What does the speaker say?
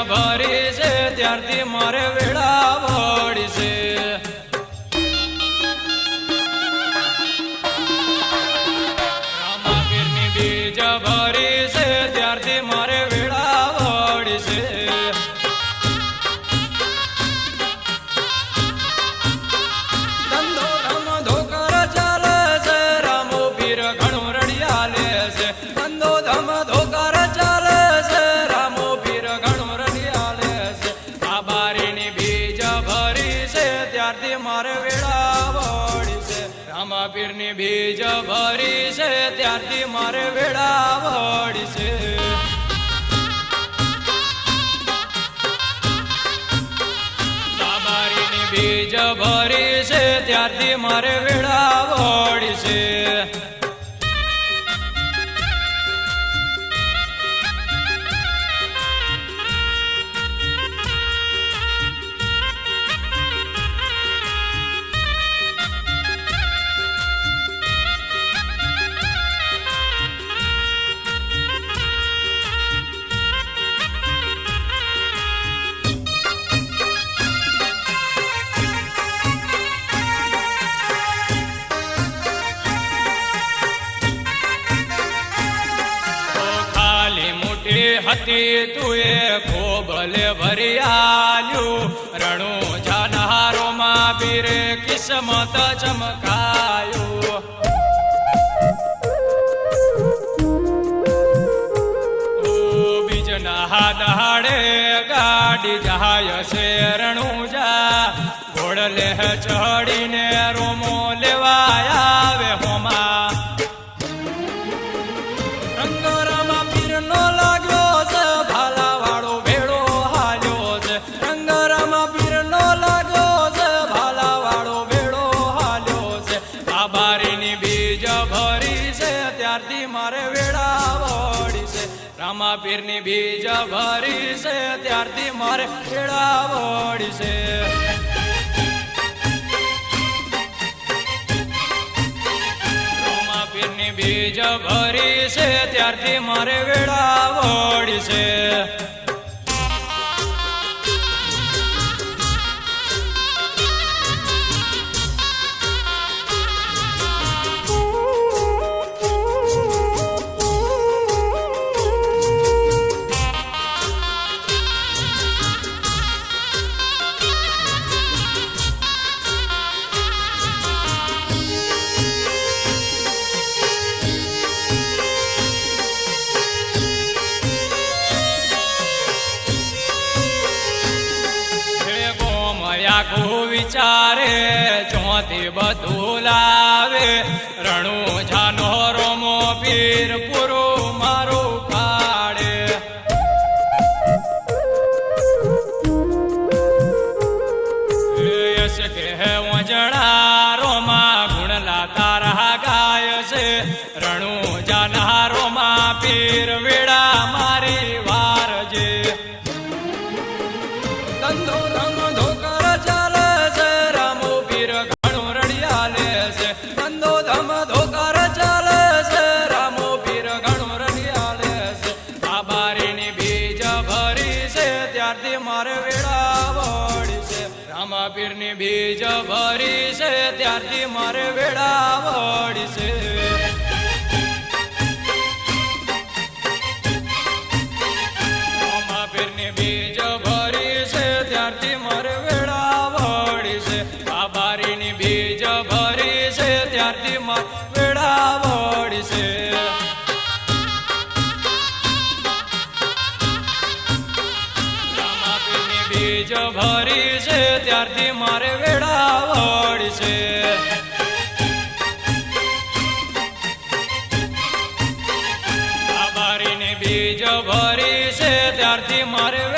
ભરી છે ત્યારથી મારે વેળા વળી છે રામાપીરની બીજ ભરી છે ત્યારથી મારે વેળા વળી છે ધંધો ધમધો કર ચાલે છે રામો પીર ઘણું રડિયા લે છે ધંધો ધમધો કર ચાલે છે રામો પીર ઘણું રડિયા લે છે આ બારીની બીજ ભરી છે ત્યારથી મારે વેળા વળી છે રામાપીરની બીજ ભરી છે ત્યારથી મારે વેળા વળી છે બીજ ભરી છે ત્યારથી મારે વેળા વળી છે હતી તુએ ખોબલે ભરી આલ્યું રણું જાનહારો માં પીરે કિસ્મત ચમકાયું બીજના દહાડે ગાડી જહાય છે રણું જા ઘોડલે ચડીને રોમો લેવા આવે હોમા રંગરામા પીર નો લાગ્યો છે ભાલા વાળો ભેળો હાલ્યો છે રંગરામા પીર નો લાગ્યો છે ભાલા વાળો ભેળો હાલ્યો છે આ બારીની બીજ ભરી છે ત્યારથી મારે વેળા વળી છે રામા પીરની બીજ ભરી છે ત્યારથી મારે વેળા વળી છે બીજ ભરી છે ત્યારથી મારે વેળા વળી છે વિચારે ચોથી બધું લાવે રણું જાનો રોમો પીર પૂરું મારું પાડે યશ કે વજણા રોમા ગુણલા તારા ગાય છે રણું જાના રોમા પીર વેળા મારી વાર જે ધંધો ધમધો કર ચાલે છે રામો પીર ઘણું રડિયા લે છે ધંધો ધમધો કર ચાલે છે રામો પીર ઘણું રડિયા લે છે આ બારીની બીજ ભરી છે ત્યારથી મારે વેળા વળી છે રામા પીરની બીજ ભરી છે ત્યારથી મારે વેળા વળી છે બીજ ભરી છે ત્યારથી મારે વેળા વળી છે આ બારીની બીજ ભરી છે ત્યારથી મારે વેળા વળી છે રામાપીરની બીજ ભરી છે ત્યારથી મારે વેળા વળી છે આ બારીની બીજ ભરી છે ત્યારથી મારે